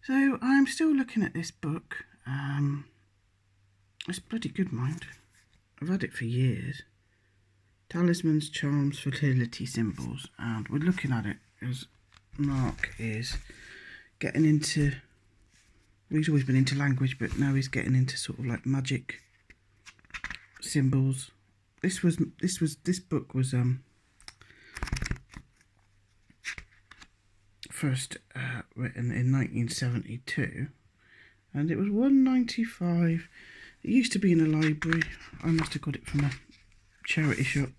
So I'm still looking at this book. It's bloody good, mind. I've had it for years. Talismans, Charms, Fertility Symbols. And we're looking at it as Mark is getting into... He's always been into language, but now he's getting into sort of like magic symbols. This book was first written in 1972, and it was £1.95. It used to be in a library. I must have got it from a charity shop.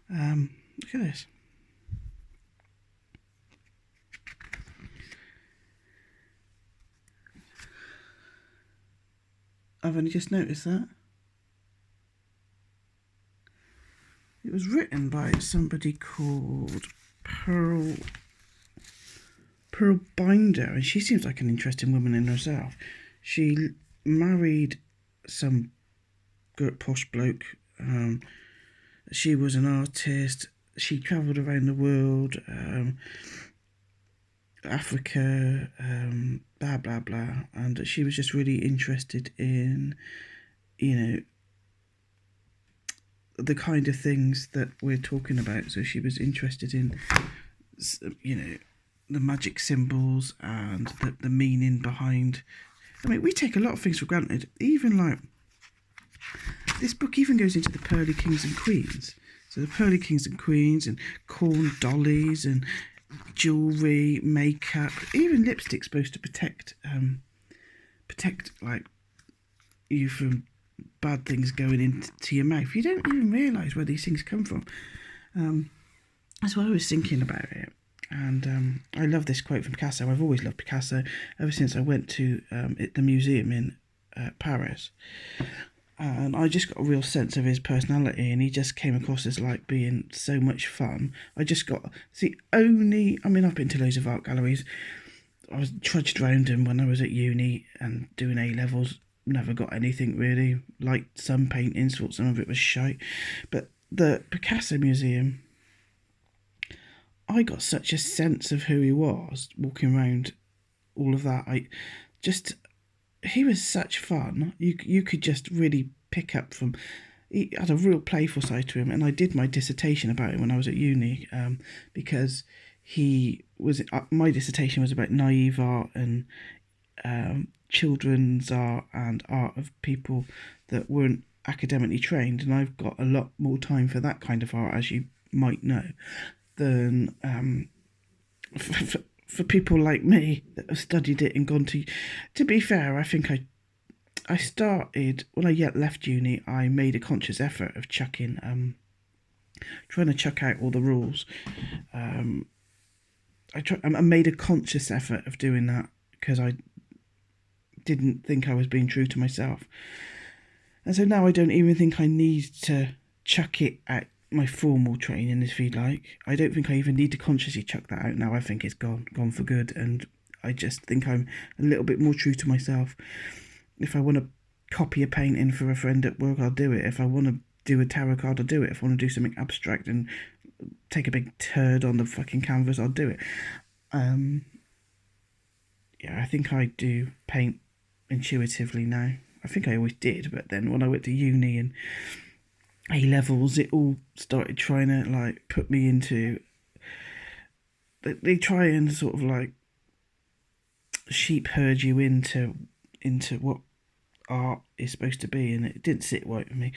Look at this. I've only just noticed that. It was written by somebody called Pearl Binder, and she seems like an interesting woman in herself. She married some good posh bloke. She was an artist. She travelled around the world, Africa, blah blah blah, and she was just really interested in, the kind of things that we're talking about. So she was interested in, the magic symbols and the meaning behind. I mean, we take a lot of things for granted. Even like this book even goes into the pearly kings and queens. So the pearly kings and queens and corn dollies and jewelry, makeup, even lipstick's supposed to protect like you from bad things going into your mouth. You don't even realise where these things come from. That's why I was thinking about it. And I love this quote from Picasso. I've always loved Picasso ever since I went to the museum in Paris. And I just got a real sense of his personality, and he just came across as like being so much fun. I've been to loads of art galleries. I was trudged around him when I was at uni and doing A-levels. Never got anything really. Liked some paintings, thought some of it was shite. But the Picasso Museum, I got such a sense of who he was walking around all of that. He was such fun. You could just really pick up from. He had a real playful side to him, and I did my dissertation about him when I was at uni, because he was. My dissertation was about naive art and children's art and art of people that weren't academically trained, and I've got a lot more time for that kind of art, as you might know, than for people like me that have studied it and gone to. To be fair, I think I started when I left uni. I made a conscious effort of trying to chuck out all the rules. I made a conscious effort of doing that because I didn't think I was being true to myself, and so now I don't even think I need to chuck it at my formal training, if you like. I don't think I even need to consciously chuck that out now. I think it's gone for good, and I just think I'm a little bit more true to myself. If I want to copy a painting for a friend at work, I'll do it. If I want to do a tarot card, I'll do it. If I want to do something abstract and take a big turd on the fucking canvas, I'll do it. I think I do paint intuitively now. I think I always did, but then when I went to uni and A-levels, it all started trying to like put me into. They try and sort of like sheep herd you into what art is supposed to be, and it didn't sit right with me.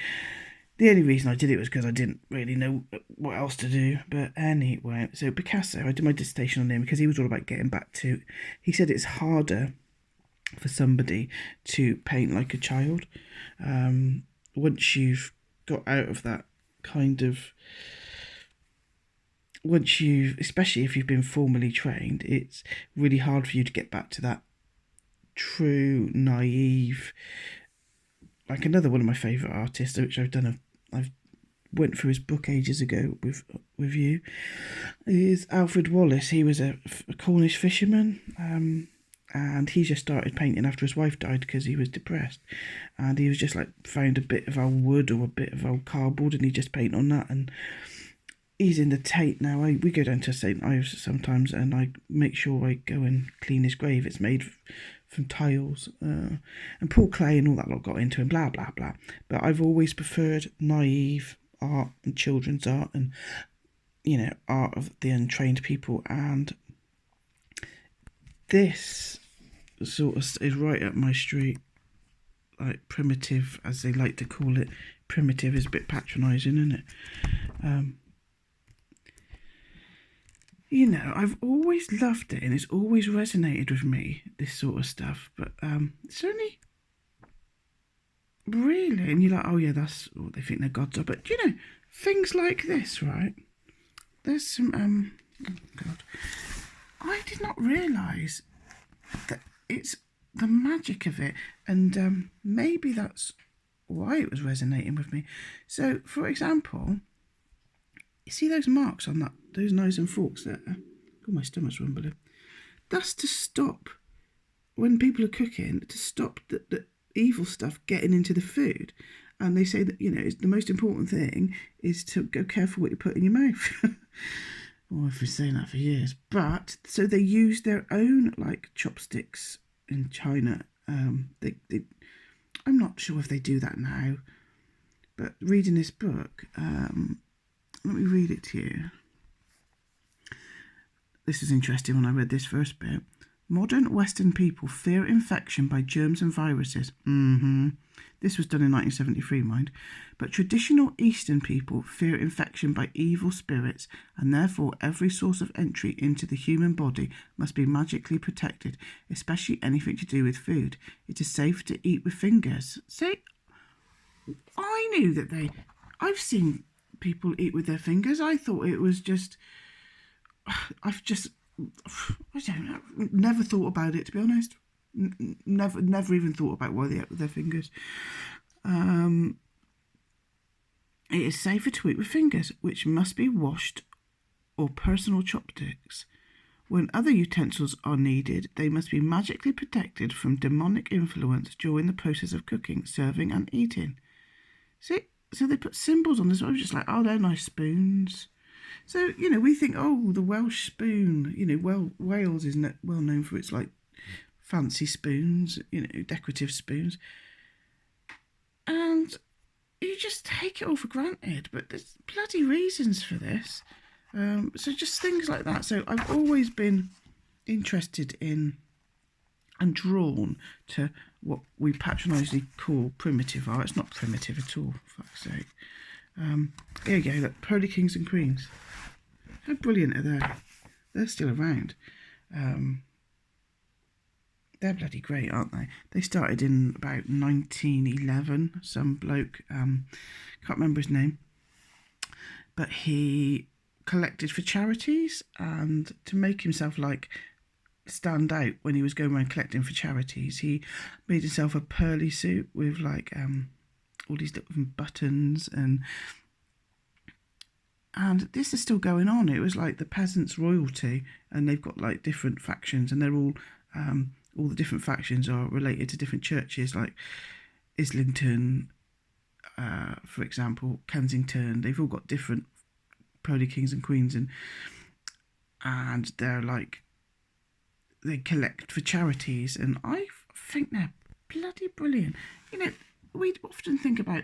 The only reason I did it was because I didn't really know what else to do. But anyway, so Picasso, I did my dissertation on him because he was all about getting back to. He said it's harder for somebody to paint like a child. Once you've got out of that kind of. Especially if you've been formally trained, it's really hard for you to get back to that true, naive. Like another one of my favourite artists, which I've went through his book ages ago with you, is Alfred Wallace. He was a Cornish fisherman, and he just started painting after his wife died because he was depressed, and he was just like found a bit of old wood or a bit of old cardboard, and he just painted on that, and he's in the Tate now. We go down to St Ives sometimes, and I make sure I go and clean his grave. It's made from tiles, and Paul Clay and all that lot got into him, blah blah blah. But I've always preferred naive art and children's art, and art of the untrained people. And this sort of is right up my street. Like primitive, as they like to call it. Primitive is a bit patronising, isn't it? I've always loved it, and it's always resonated with me, this sort of stuff. But it's only really, and you're like, oh yeah, that's what they think their gods are. But things like this, right? There's some oh God, I did not realise that it's the magic of it, and maybe that's why it was resonating with me. So, for example, you see those marks on those knives and forks there? God, my stomach's rumbling. That's to stop, when people are cooking, to stop the evil stuff getting into the food. And they say that, it's the most important thing is to go careful what you put in your mouth. Well, I've been saying that for years. But, so they use their own, chopsticks in China. I'm not sure if they do that now. But reading this book, let me read it to you. This is interesting when I read this first bit. Modern Western people fear infection by germs and viruses. This was done in 1973, mind. But traditional Eastern people fear infection by evil spirits, and therefore every source of entry into the human body must be magically protected, especially anything to do with food. It is safe to eat with fingers. See, I knew that I've seen people eat with their fingers. I thought it was just... I don't know, never thought about it, to be honest. Never even thought about why they ate with their fingers. It is safer to eat with fingers, which must be washed, or personal chopsticks. When other utensils are needed, they must be magically protected from demonic influence during the process of cooking, serving and eating. See, so they put symbols on this. I was just like, oh, they're nice spoons. So, we think, oh, the Welsh spoon, Wales isn't well known for its, fancy spoons, decorative spoons. And you just take it all for granted, but there's bloody reasons for this. So just things like that. So I've always been interested in and drawn to what we patronisingly call primitive art. It's not primitive at all, for fuck's sake. Here you go, look, Pearly Kings and Queens. How brilliant are they? They're still around. They're bloody great, aren't they? They started in about 1911. Some bloke, can't remember his name, but he collected for charities, and to make himself stand out when he was going around collecting for charities, he made himself a pearly suit with all these different buttons, and this is still going on. It was like the peasants' royalty, and they've got different factions, and they're all the different factions are related to different churches, like Islington, for example, Kensington. They've all got different Pearly Kings and Queens, and they're they collect for charities, and I think they're bloody brilliant. We often think about,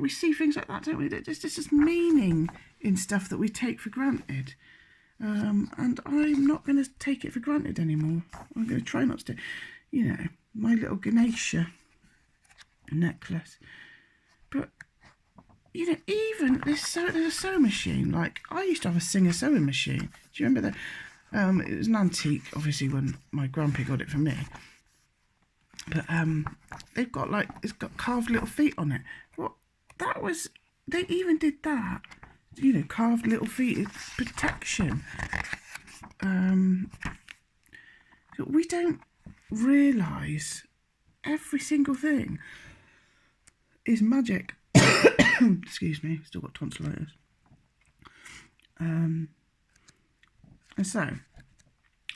we see things like that, don't we? There's just this meaning in stuff that we take for granted. And I'm not going to take it for granted anymore. I'm going to try not to. My little Ganesha necklace. But, even there's a sewing machine. I used to have a Singer sewing machine. Do you remember that? It was an antique, obviously, when my grandpa got it for me. But they've got it's got carved little feet on it. They even did that. Carved little feet. It's protection. We don't realise every single thing is magic. Excuse me, still got tonsillitis. And so,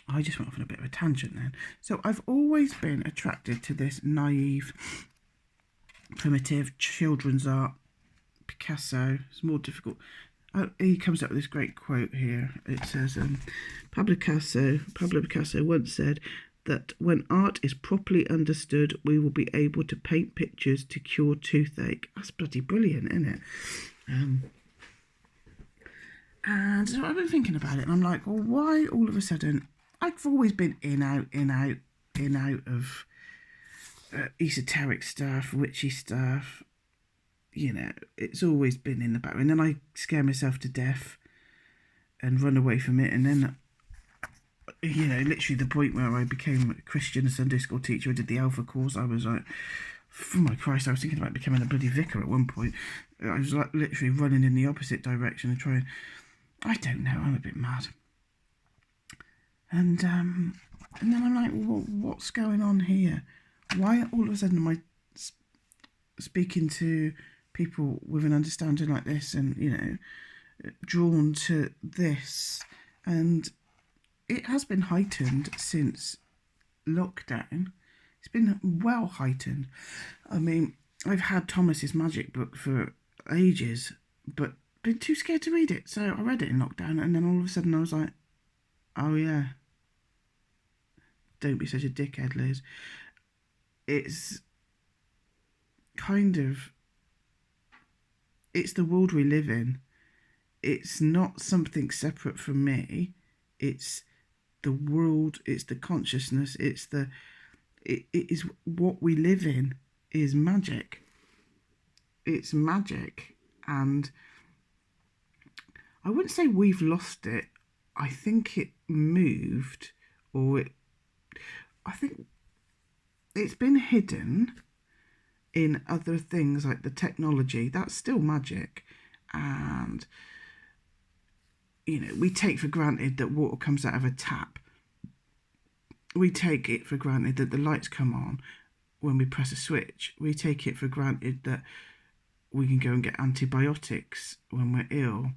I just went off on a bit of a tangent then. So I've always been attracted to this naive, primitive children's art. Picasso, it's more difficult. he comes up with this great quote here. It says, Pablo Picasso once said that when art is properly understood, we will be able to paint pictures to cure toothache. That's bloody brilliant, isn't it? And so I've been thinking about it, and I'm like, well, why all of a sudden? I've always been in, out of esoteric stuff, witchy stuff. You know, it's always been in the background. And then I scare myself to death and run away from it. And then, you know, literally the point where I became a Christian Sunday school teacher, I did the Alpha course, I was like, oh my Christ, I was thinking about becoming a bloody vicar at one point. I was like literally running in the opposite direction and trying, I don't know, I'm a bit mad. And then I'm like, well, what's going on here? Why all of a sudden am I speaking to people with an understanding like this, and, you know, drawn to this? And it has been heightened since lockdown. It's been well heightened. I mean, I've had Thomas's magic book for ages, but been too scared to read it. So I read it in lockdown, and then all of a sudden I was like, oh yeah, don't be such a dickhead, Liz. It's kind of, it's the world we live in. It's not something separate from me. It's the world, it's the consciousness, it is what we live in is magic. It's magic, and I wouldn't say we've lost it. I think it moved, I think it's been hidden in other things like the technology. That's still magic. And, you know, we take for granted that water comes out of a tap. We take it for granted that the lights come on when we press a switch. We take it for granted that we can go and get antibiotics when we're ill.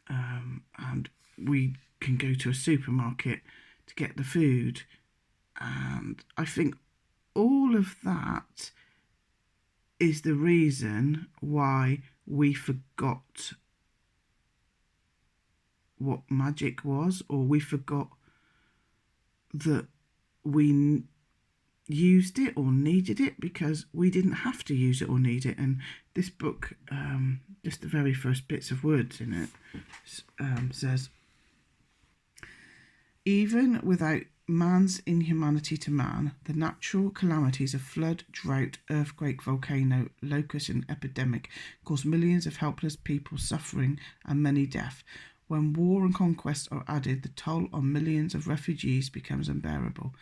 And we can go to a supermarket to get the food. And I think all of that is the reason why we forgot what magic was, or we forgot that we used it or needed it, because we didn't have to use it or need it. And this book, just the very first bits of words in it, says, even without man's inhumanity to man, the natural calamities of flood, drought, earthquake, volcano, locust and epidemic cause millions of helpless people suffering and many death. When war and conquest are added, the toll on millions of refugees becomes unbearable.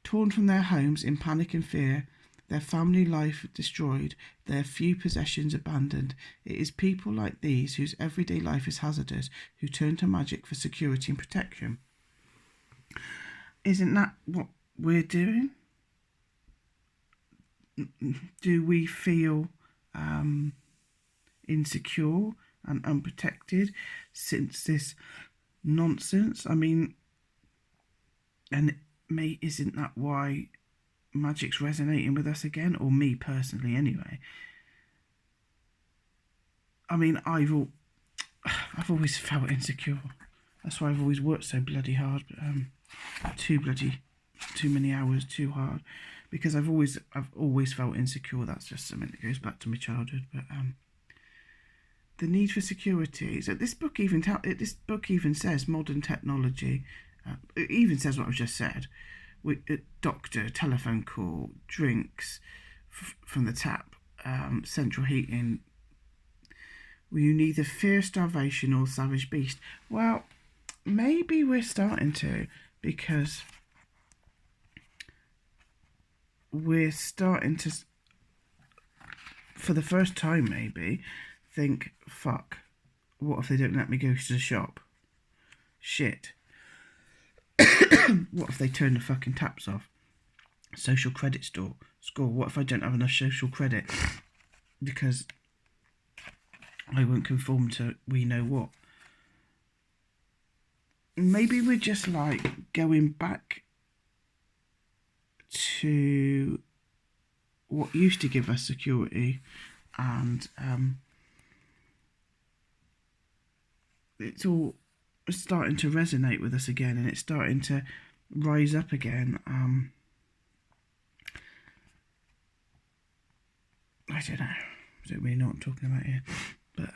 Torn from their homes in panic and fear, their family life destroyed, their few possessions abandoned, it is people like these, whose everyday life is hazardous, who turn to magic for security and protection. Isn't that what we're doing? Do we feel insecure and unprotected since this nonsense? I mean, and isn't that why magic's resonating with us again? Or me personally, anyway. I mean, I've always felt insecure. That's why I've always worked so bloody hard. Too many hours, too hard, because I've always felt insecure. That's just something that goes back to my childhood. But the need for security. So this book even says modern technology. It even says what I've just said. Doctor, telephone call, drinks from the tap, central heating. You neither fear starvation or savage beast. Well, maybe we're starting to, because we're starting to, for the first time maybe, think, fuck, what if they don't let me go to the shop? Shit. What if they turn the fucking taps off? Social credit score. What if I don't have enough social credit because I won't conform to we know what? Maybe we're just like going back to what used to give us security, and it's all starting to resonate with us again, and it's starting to rise up again. I don't know. I don't really know what I'm talking about here. But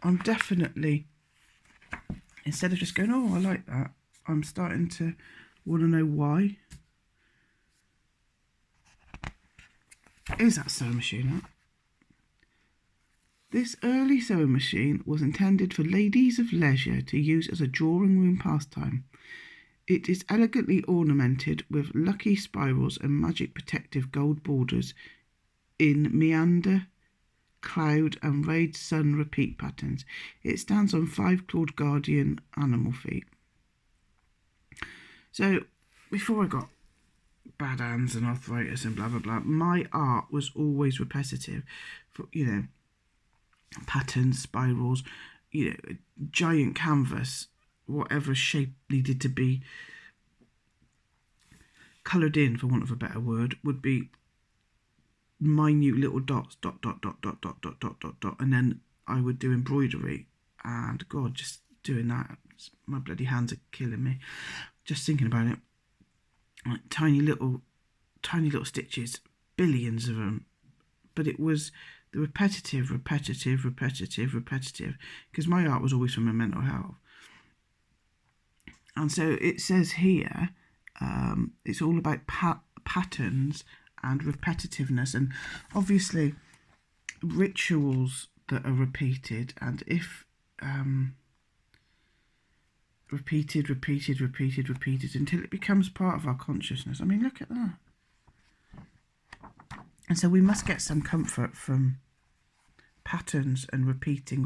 I'm definitely, instead of just going, oh, I like that, I'm starting to want to know why. Is that sewing machine up? This early sewing machine was intended for ladies of leisure to use as a drawing room pastime. It is elegantly ornamented with lucky spirals and magic protective gold borders in meander, cloud and rayed sun repeat patterns. It stands on 5-clawed guardian animal feet. So, before I got bad hands and arthritis and blah blah blah, my art was always repetitive. For, patterns, spirals, giant canvas, whatever shape needed to be coloured in, for want of a better word, would be minute little dots, dot, dot, dot, dot, dot, dot, dot, dot, dot, and then I would do embroidery, and God, just doing that, my bloody hands are killing me, just thinking about it. Like tiny little stitches, billions of them, but it was the repetitive, because my art was always for my mental health. And so it says here, it's all about patterns and repetitiveness, and obviously rituals that are repeated, and if repeated until it becomes part of our consciousness. I mean, look at that. And so we must get some comfort from patterns and repeating.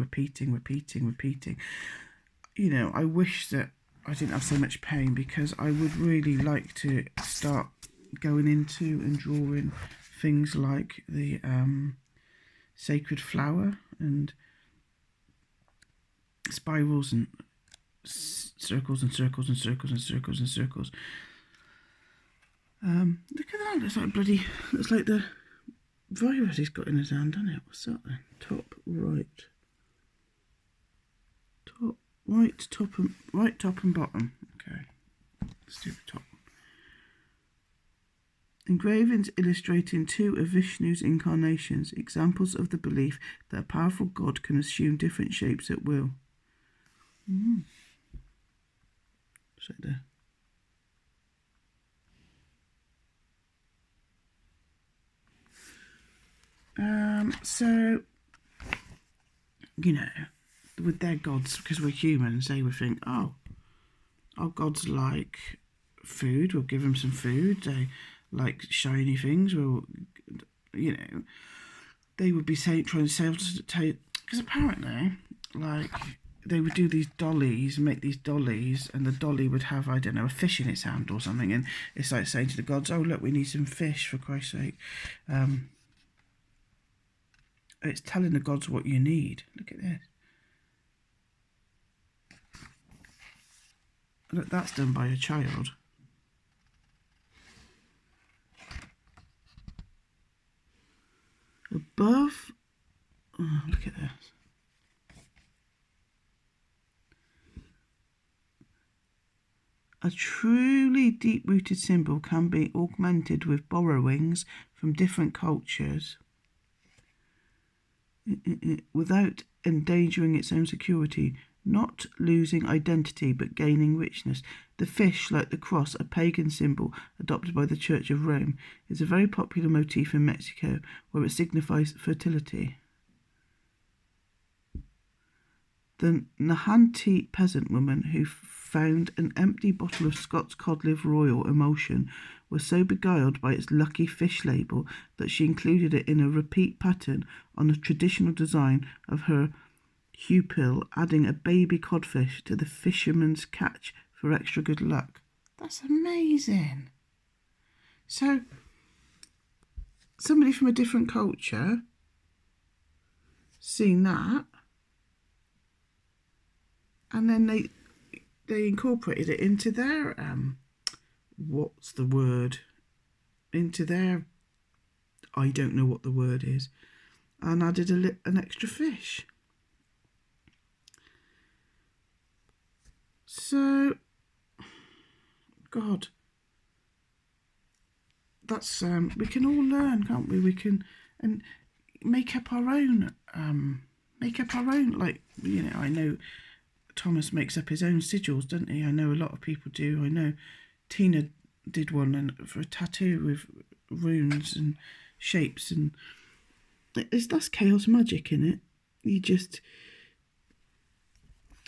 I wish that I didn't have so much pain, because I would really like to start going into and drawing things like the sacred flower and spirals and circles. Look at that, looks like the virus he's got in his hand, doesn't it? What's that then? Top, top and bottom. Okay, let's do the top. Engravings illustrating 2 of Vishnu's incarnations, examples of the belief that a powerful god can assume different shapes at will. So there. So, with their gods, because we're humans, they would think, oh, our gods like food, we'll give them some food. They like shiny things, we'll, they would be trying to sell to take, because apparently, like, they would do these dollies, make these dollies, and the dolly would have, I don't know, a fish in its hand or something, and it's like saying to the gods, oh, look, we need some fish, for Christ's sake. It's telling the gods what you need. Look at this. Look, that's done by a child. Above, oh, look at this. A truly deep-rooted symbol can be augmented with borrowings from different cultures without endangering its own security, not losing identity but gaining richness. The fish, like the cross, a pagan symbol adopted by the Church of Rome, is a very popular motif in Mexico, where it signifies fertility. The Nahanti peasant woman who found an empty bottle of Scots cod liver oil emulsion was so beguiled by its lucky fish label that she included it in a repeat pattern on a traditional design of her hupill, adding a baby codfish to the fisherman's catch for extra good luck. That's amazing. So, somebody from a different culture seen that, and then they incorporated it into their into their, I don't know what the word is, and added an extra fish. So, God, that's we can all learn, can't we? We can and make up our own. Like, you know, I know Thomas makes up his own sigils, doesn't he? I know a lot of people do. I know Tina did one for a tattoo with runes and shapes, and that's chaos magic in it. You just,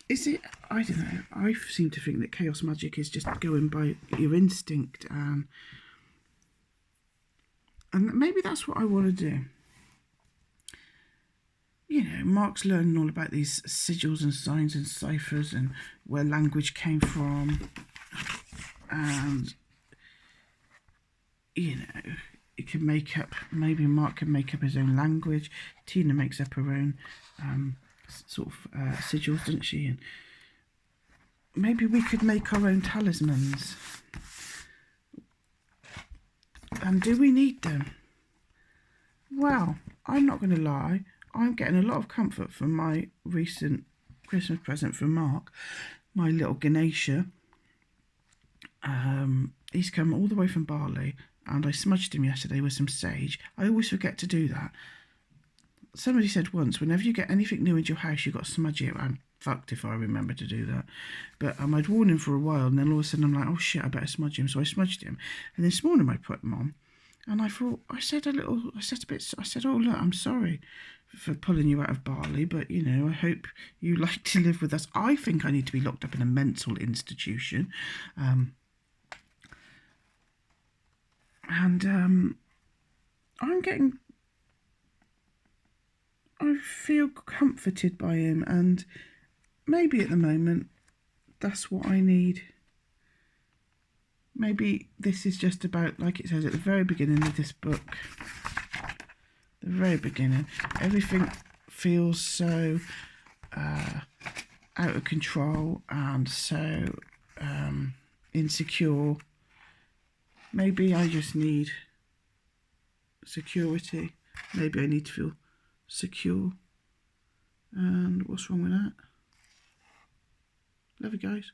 is it? I don't know. I seem to think that chaos magic is just going by your instinct, and maybe that's what I want to do. You know, Mark's learning all about these sigils and signs and ciphers and where language came from, and you know, it can make up. Maybe Mark can make up his own language. Tina makes up her own sort of sigils, doesn't she? And maybe we could make our own talismans. And do we need them? Well, I'm not going to lie. I'm getting a lot of comfort from my recent Christmas present from Mark, my little Ganesha. He's come all the way from Bali, and I smudged him yesterday with some sage. I always forget to do that. Somebody said once, whenever you get anything new into your house, you've got to smudge it. I'm fucked if I remember to do that. But I'd worn him for a while, and then all of a sudden I'm like, oh shit, I better smudge him. So I smudged him. And this morning I put him on, and I thought, I said, oh look, I'm sorry for pulling you out of Bali, but you know, I hope you like to live with us. I think I need to be locked up in a mental institution. I feel comforted by him, and maybe at the moment that's what I need. Maybe this is just about, like it says at the very beginning of this book, the very beginning, everything feels so out of control and so insecure. Maybe I just need security. Maybe I need to feel secure. And what's wrong with that? Love you guys.